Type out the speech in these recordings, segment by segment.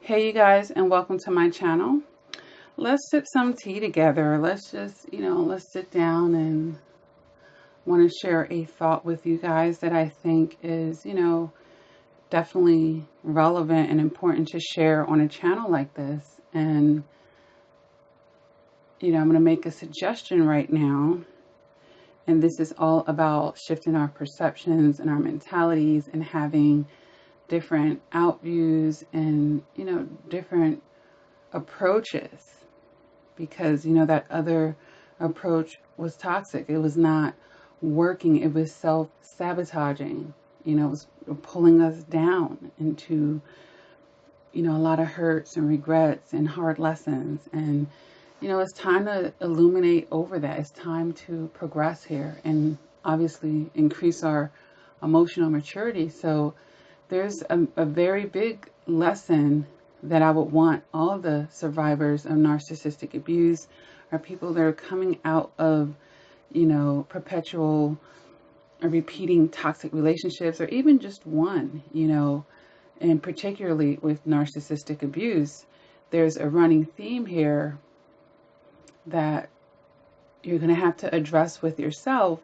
Hey you guys, and welcome to my channel. Let's sip some tea together. Let's just, let's sit down and want to share a thought with you guys that I think is, definitely relevant and important to share on a channel like this. And, I'm going to make a suggestion right now. And this is all about shifting our perceptions and our mentalities and having different outviews and, different approaches, because that other approach was toxic. It was not working. It was self-sabotaging. It was pulling us down into a lot of hurts and regrets and hard lessons. And it's time to illuminate over that. It's time to progress here and obviously increase our emotional maturity. So there's a very big lesson that I would want all the survivors of narcissistic abuse, or people that are coming out of, perpetual or repeating toxic relationships, or even just one, and particularly with narcissistic abuse, there's a running theme here that you're going to have to address with yourself,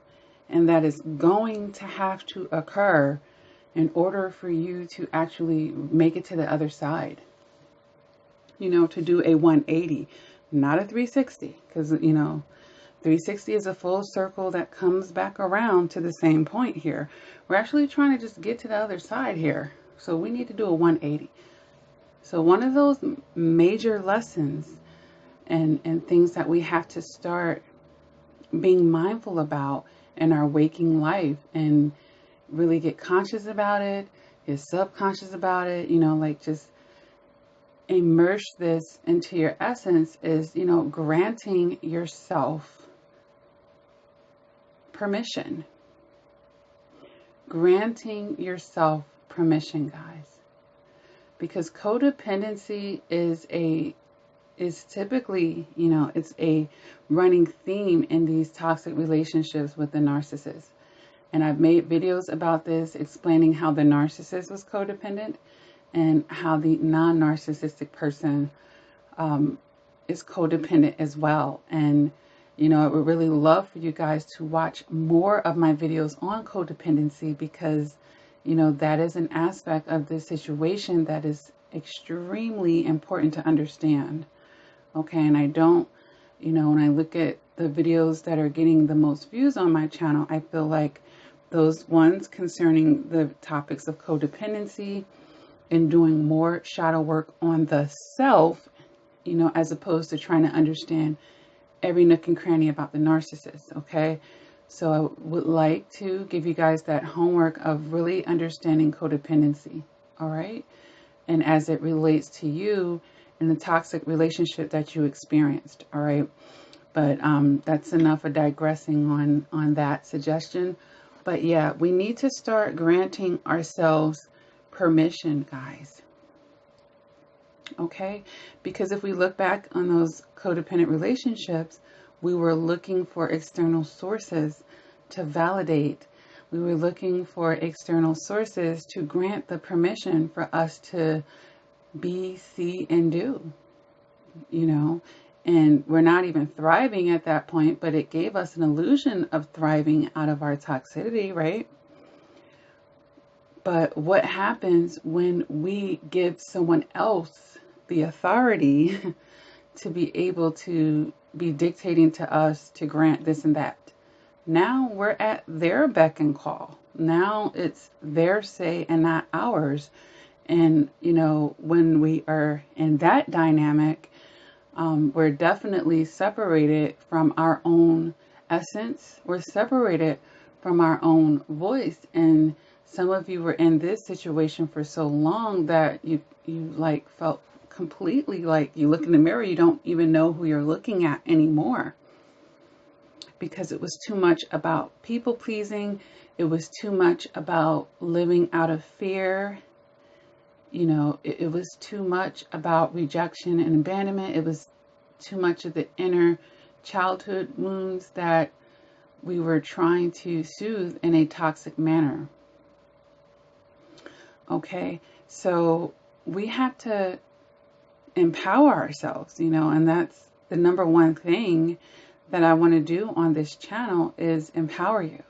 and that is going to have to occur in order for you to actually make it to the other side. To do a 180, not a 360, because, 360 is a full circle that comes back around to the same point here. We're actually trying to just get to the other side here. So we need to do a 180. So one of those major lessons and things that we have to start being mindful about in our waking life and really get conscious about it, get subconscious about it, just immerse this into your essence is, granting yourself permission. Granting yourself permission, guys. Because codependency is typically, it's a running theme in these toxic relationships with the narcissist. And I've made videos about this, explaining how the narcissist was codependent and how the non-narcissistic person is codependent as well. And, I would really love for you guys to watch more of my videos on codependency, because, that is an aspect of this situation that is extremely important to understand. Okay, and I don't, when I look at the videos that are getting the most views on my channel, I feel like those ones concerning the topics of codependency and doing more shadow work on the self, as opposed to trying to understand every nook and cranny about the narcissist. Okay, so I would like to give you guys that homework of really understanding codependency. All right, and as it relates to you in the toxic relationship that you experienced. All right, but that's enough of digressing on that suggestion. But yeah, we need to start granting ourselves permission, guys. Okay, because if we look back on those codependent relationships, we were looking for external sources to validate. We were looking for external sources to grant the permission for us to be, see, and do, and we're not even thriving at that point, but it gave us an illusion of thriving out of our toxicity, right? But what happens when we give someone else the authority to be able to be dictating to us to grant this and that? Now we're at their beck and call. Now it's their say and not ours. And, when we are in that dynamic, we're definitely separated from our own essence. We're separated from our own voice. And some of you were in this situation for so long that you like felt completely like you look in the mirror, you don't even know who you're looking at anymore, because it was too much about people pleasing. It was too much about living out of fear. It was too much about rejection and abandonment. It was too much of the inner childhood wounds that we were trying to soothe in a toxic manner. Okay, so we have to empower ourselves, and that's the number one thing that I want to do on this channel is empower you.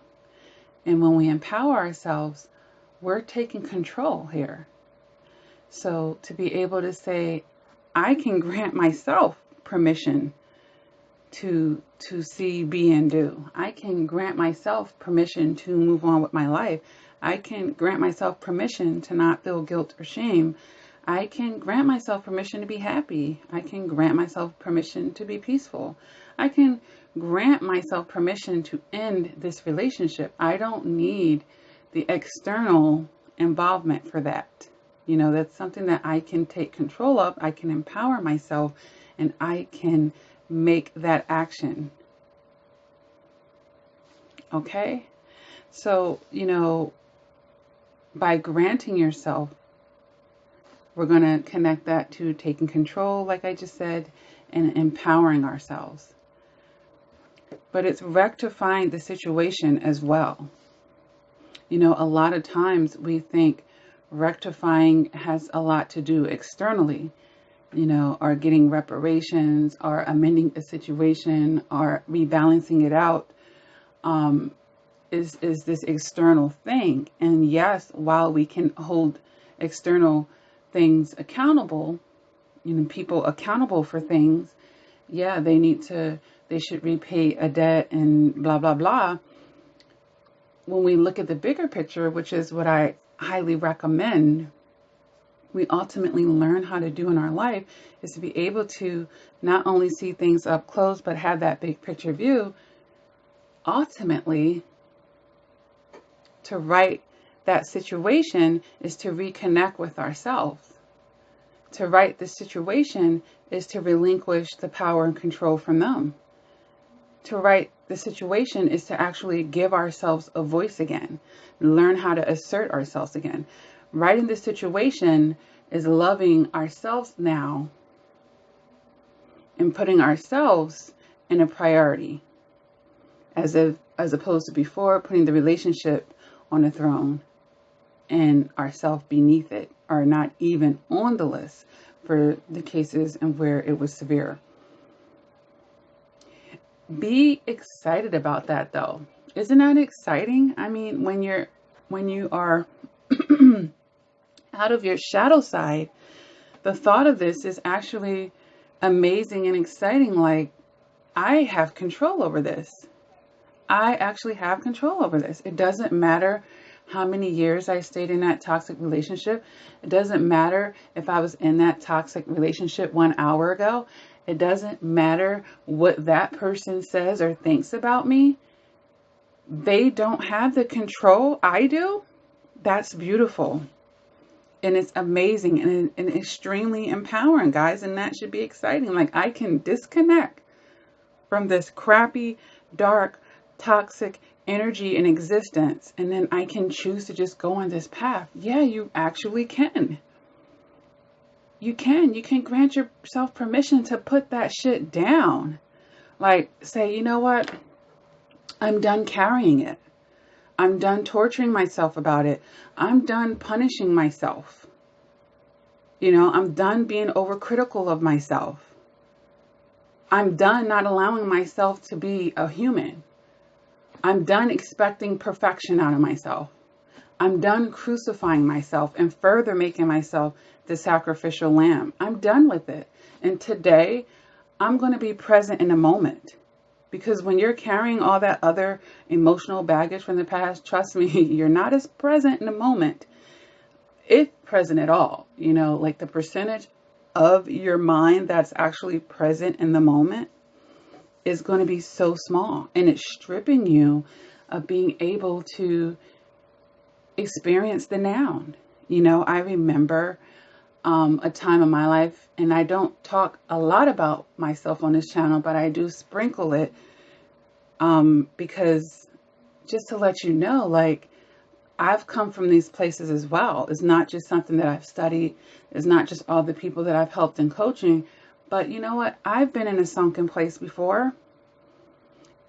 And when we empower ourselves, we're taking control here. So to be able to say, I can grant myself permission to see, be, and do. I can grant myself permission to move on with my life. I can grant myself permission to not feel guilt or shame. I can grant myself permission to be happy. I can grant myself permission to be peaceful. I can grant myself permission to end this relationship. I don't need the external involvement for that. That's something that I can take control of. I can empower myself and I can make that action. Okay? So, by granting yourself, we're going to connect that to taking control, like I just said, and empowering ourselves. But it's rectifying the situation as well. A lot of times we think rectifying has a lot to do externally, or getting reparations, or amending a situation, or rebalancing it out, is this external thing. And yes, while we can hold external things accountable, people accountable for things, yeah, they should repay a debt and blah, blah, blah. When we look at the bigger picture, which is what I highly recommend we ultimately learn how to do in our life, is to be able to not only see things up close, but have that big picture view. Ultimately, to right that situation is to reconnect with ourselves. To right the situation is to relinquish the power and control from them. To right the situation is to actually give ourselves a voice again, learn how to assert ourselves again. Righting the situation is loving ourselves now and putting ourselves in a priority, as opposed to before putting the relationship on a throne and ourself beneath it, or not even on the list for the cases and where it was severe. Be excited about that, though. Isn't that exciting? I mean, when you are out of your shadow side, the thought of this is actually amazing and exciting. Like, I have control over this. I actually have control over this. It doesn't matter how many years I stayed in that toxic relationship. It doesn't matter if I was in that toxic relationship 1 hour ago. It doesn't matter what that person says or thinks about me. They don't have the control I do. That's beautiful. And it's amazing and extremely empowering, guys. And that should be exciting. Like, I can disconnect from this crappy, dark, toxic energy in existence. And then I can choose to just go on this path. Yeah, you actually can. You can grant yourself permission to put that shit down. Like, say, you know what? I'm done carrying it. I'm done torturing myself about it. I'm done punishing myself. I'm done being overcritical of myself. I'm done not allowing myself to be a human. I'm done expecting perfection out of myself. I'm done crucifying myself and further making myself the sacrificial lamb. I'm done with it. And today, I'm going to be present in the moment. Because when you're carrying all that other emotional baggage from the past, trust me, you're not as present in the moment, if present at all. Like the percentage of your mind that's actually present in the moment is going to be so small. And it's stripping you of being able to experience the now. I remember a time in my life, and I don't talk a lot about myself on this channel, but I do sprinkle it because just to let you know, like, I've come from these places as well. It's not just something that I've studied. It's not just all the people that I've helped in coaching, but you know what? I've been in a sunken place before.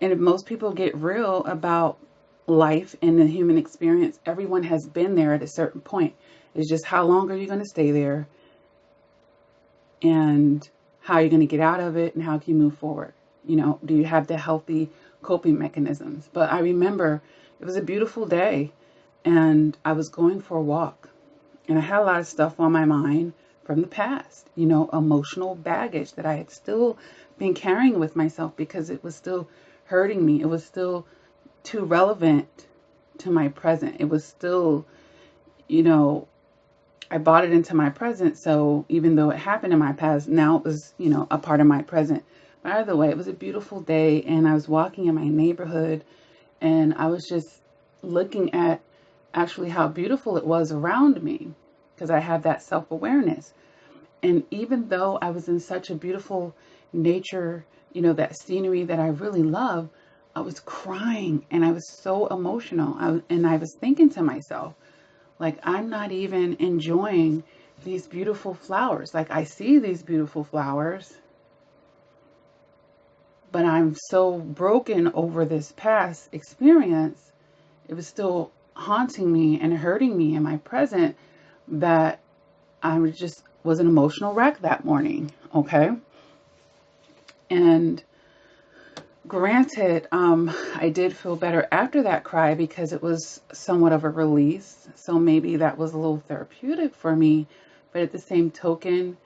And if most people get real about life and the human experience, everyone has been there at a certain point. It's just how long are you going to stay there? and how you're going to get out of it and how can you move forward. You know, do you have the healthy coping mechanisms? But I remember it was a beautiful day and I was going for a walk and I had a lot of stuff on my mind from the past, you know, emotional baggage that I had still been carrying with myself because it was still hurting me. It was still too relevant to my present. It was still, you know, I brought it into my present. So even though it happened in my past, now it was, you know, a part of my present. But either way, it was a beautiful day and I was walking in my neighborhood and I was just looking at actually how beautiful it was around me because I had that self-awareness. And even though I was in such a beautiful nature, you know, that scenery that I really love, I was crying and I was so emotional. And I was thinking to myself, like, I'm not even enjoying these beautiful flowers. Like, I see these beautiful flowers, but I'm so broken over this past experience. It was still haunting me and hurting me in my present that I was an emotional wreck that morning. Okay. And granted, I did feel better after that cry because it was somewhat of a release. So maybe that was a little therapeutic for me. But at the same token,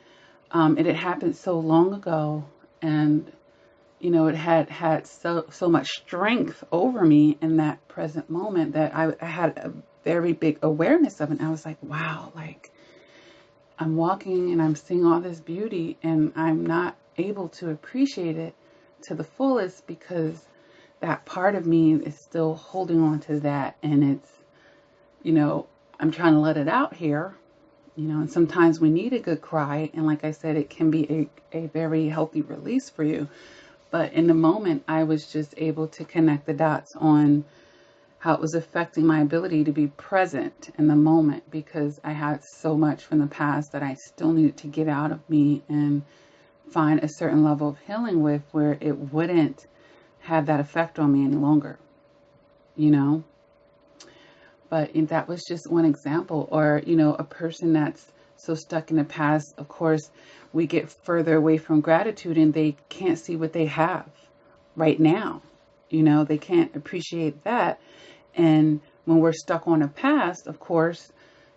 it had happened so long ago, and you know, it had so much strength over me in that present moment that I had a very big awareness of it. And I was like, wow, like I'm walking and I'm seeing all this beauty, and I'm not able to appreciate it to the fullest because that part of me is still holding on to that. And it's, you know, I'm trying to let it out here, you know, and sometimes we need a good cry. And like I said, it can be a very healthy release for you. But in the moment, I was just able to connect the dots on how it was affecting my ability to be present in the moment because I had so much from the past that I still needed to get out of me and find a certain level of healing with where it wouldn't have that effect on me any longer, you know. But that was just one example. Or, you know, a person that's so stuck in the past, of course, we get further away from gratitude and they can't see what they have right now. You know, they can't appreciate that. And when we're stuck on a past, of course,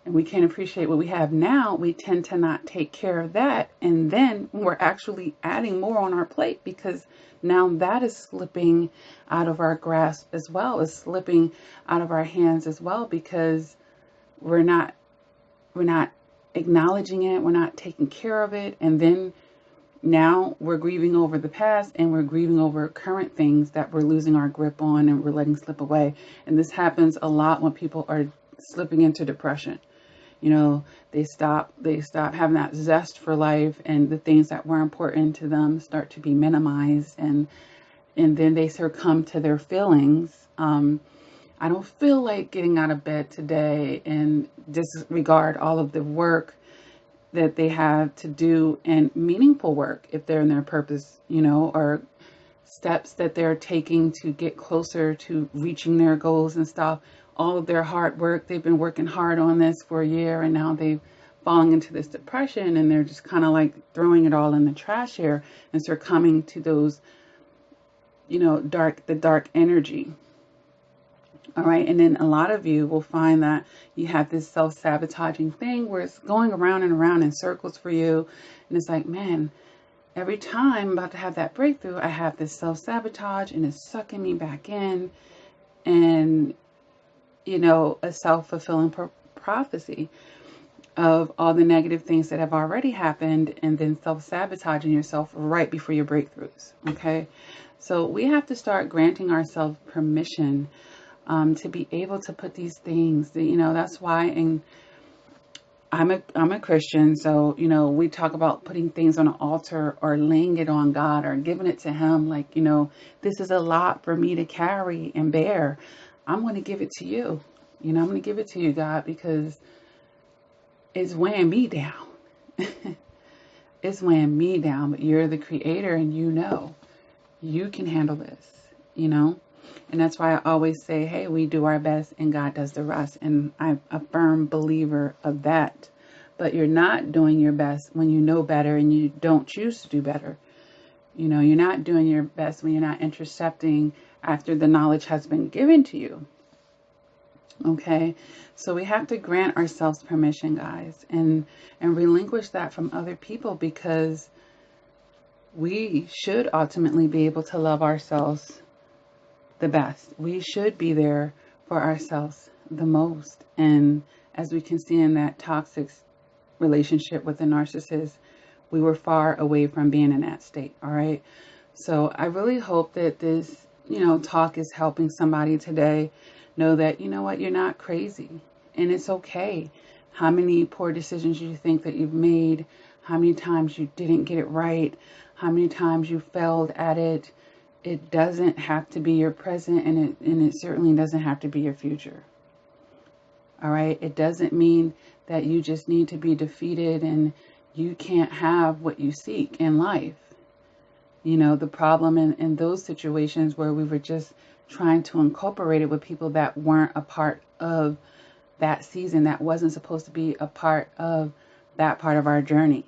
and we can't appreciate what we have now, we tend to not take care of that. And then we're actually adding more on our plate because now that is slipping out of our grasp as well, is slipping out of our hands as well, because we're not acknowledging it. We're not taking care of it. And then now we're grieving over the past and we're grieving over current things that we're losing our grip on and we're letting slip away. And this happens a lot when people are slipping into depression. You know, they stop having that zest for life, and the things that were important to them start to be minimized, and then they succumb to their feelings. I don't feel like getting out of bed today, and disregard all of the work that they have to do, and meaningful work if they're in their purpose, you know, or steps that they're taking to get closer to reaching their goals and stuff. All of their hard work, they've been working hard on this for a year, and now they've fallen into this depression, and they're just kind of like throwing it all in the trash here and succumbing to those, you know, the dark energy. All right. And then a lot of you will find that you have this self-sabotaging thing where it's going around and around in circles for you. And it's like, man, every time I'm about to have that breakthrough, I have this self-sabotage and it's sucking me back in. And, you know, a self-fulfilling prophecy of all the negative things that have already happened, and then self-sabotaging yourself right before your breakthroughs. Okay. So we have to start granting ourselves permission to be able to put these things, you know. That's why, and I'm a Christian, so, you know, we talk about putting things on an altar or laying it on God or giving it to Him. Like, you know, this is a lot for me to carry and bear. I'm going to give it to you. You know, I'm going to give it to you, God, because it's weighing me down. It's weighing me down, but you're the creator and you know, you can handle this, you know. And that's why I always say, hey, we do our best and God does the rest. And I'm a firm believer of that. but you're not doing your best when you know better and you don't choose to do better. You know, you're not doing your best when you're not intercepting after the knowledge has been given to you. Okay, so we have to grant ourselves permission, guys, and relinquish that from other people, because we should ultimately be able to love ourselves the best. We should be there for ourselves the most. And as we can see in that toxic relationship with the narcissist, we were far away from being in that state. All right. So I really hope that this, talk is helping somebody today know that, you know what, you're not crazy and it's okay. How many poor decisions you think that you've made, how many times you didn't get it right, how many times you failed at it. It doesn't have to be your present, and it certainly doesn't have to be your future. All right. It doesn't mean that you just need to be defeated and you can't have what you seek in life. The problem in those situations where we were just trying to incorporate it with people that weren't a part of that season, that wasn't supposed to be a part of that part of our journey,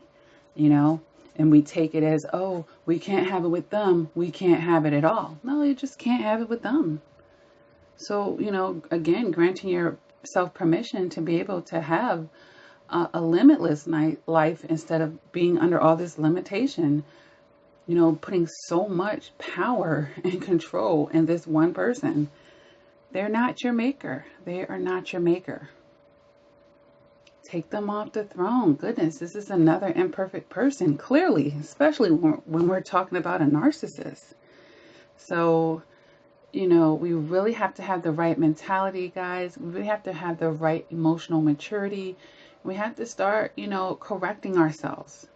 and we take it as, oh, we can't have it with them, we can't have it at all. No, you just can't have it with them. So, again, granting yourself permission to be able to have a limitless life instead of being under all this limitation, putting so much power and control in this one person. They're not your maker. They are not your maker. Take them off the throne. Goodness, this is another imperfect person, clearly, especially when we're talking about a narcissist. So, we really have to have the right mentality, guys. We really have to have the right emotional maturity. We have to start, correcting ourselves.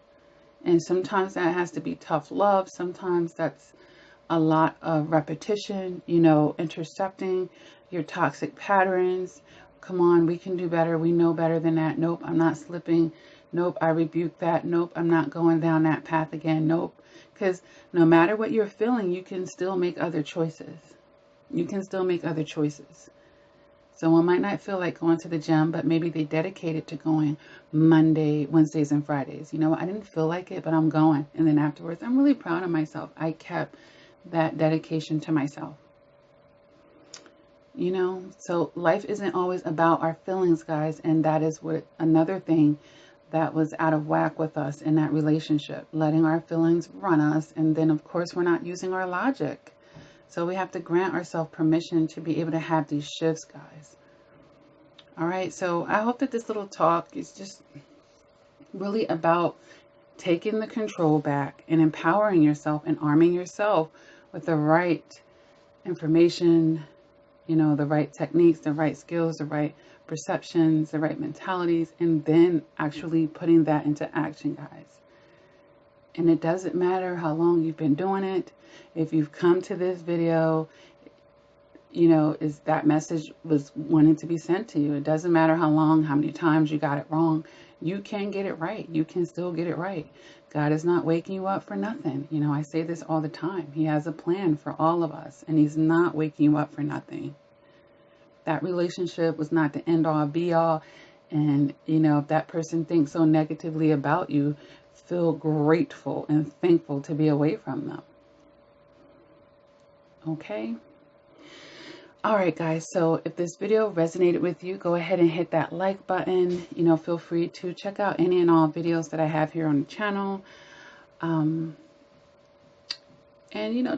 And sometimes that has to be tough love. Sometimes that's a lot of repetition, intercepting your toxic patterns. Come on, we can do better. We know better than that. Nope, I'm not slipping. Nope, I rebuke that. Nope, I'm not going down that path again. Nope. Because no matter what you're feeling, you can still make other choices. You can still make other choices. Someone might not feel like going to the gym, but maybe they dedicated to going Monday, Wednesdays, and Fridays. I didn't feel like it, but I'm going. And then afterwards, I'm really proud of myself. I kept that dedication to myself. So life isn't always about our feelings, guys. And that is what another thing that was out of whack with us in that relationship, letting our feelings run us. And then, of course, we're not using our logic. So we have to grant ourselves permission to be able to have these shifts, guys. All right. So I hope that this little talk is just really about taking the control back and empowering yourself and arming yourself with the right information, the right techniques, the right skills, the right perceptions, the right mentalities, and then actually putting that into action, guys. And it doesn't matter how long you've been doing it. If you've come to this video, is that message was wanting to be sent to you. It doesn't matter how long, how many times you got it wrong. You can get it right. You can still get it right. God is not waking you up for nothing. I say this all the time. He has a plan for all of us, and he's not waking you up for nothing. That relationship was not the end all be all. And, if that person thinks so negatively about you, feel grateful and thankful to be away from them. Okay. All right, guys. So if this video resonated with you, go ahead and hit that like button. Feel free to check out any and all videos that I have here on the channel. And,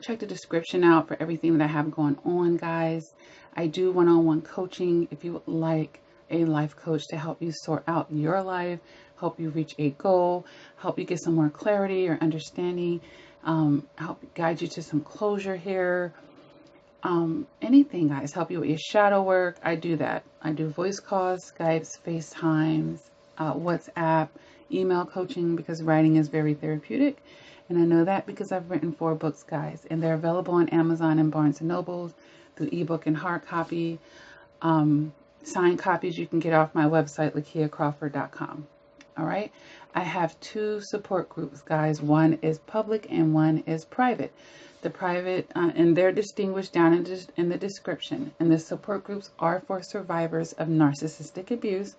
check the description out for everything that I have going on, guys. I do one-on-one coaching if you would like a life coach to help you sort out your life, help you reach a goal, help you get some more clarity or understanding, help guide you to some closure here. Anything, guys, help you with your shadow work. I do that. I do voice calls, Skypes, FaceTimes, WhatsApp, email coaching, because writing is very therapeutic. And I know that because I've written 4 books, guys, and they're available on Amazon and Barnes & Noble through ebook and hard copy. Signed copies you can get off my website, LakiaCrawford.com. All right. I have 2 support groups, guys. One is public and one is private. The private, and they're distinguished down in the description. And the support groups are for survivors of narcissistic abuse.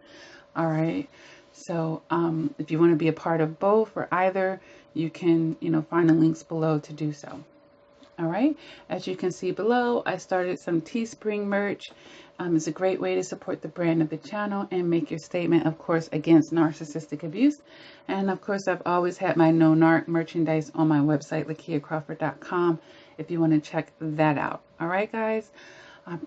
All right. So if you want to be a part of both or either, you can, find the links below to do so. All right. As you can see below, I started some Teespring merch. It's a great way to support the brand of the channel and make your statement, of course, against narcissistic abuse. And of course, I've always had my No Narc merchandise on my website, lakiacrawford.com, if you want to check that out. All right, guys.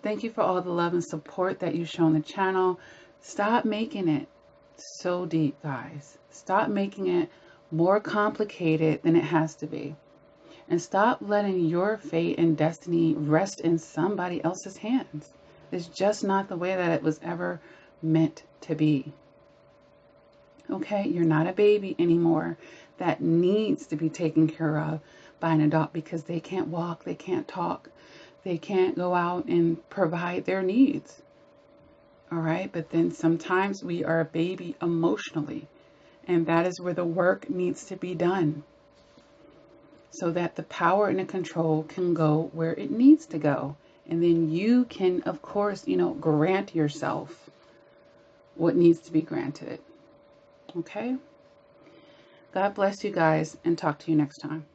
Thank you for all the love and support that you've shown the channel. Stop making it so deep, guys. Stop making it more complicated than it has to be. And stop letting your fate and destiny rest in somebody else's hands. It's just not the way that it was ever meant to be. Okay, you're not a baby anymore that needs to be taken care of by an adult because they can't walk, they can't talk, they can't go out and provide their needs. All right, but then sometimes we are a baby emotionally, and that is where the work needs to be done, so that the power and the control can go where it needs to go. And then you can, of course, grant yourself what needs to be granted. Okay? God bless you guys, and talk to you next time.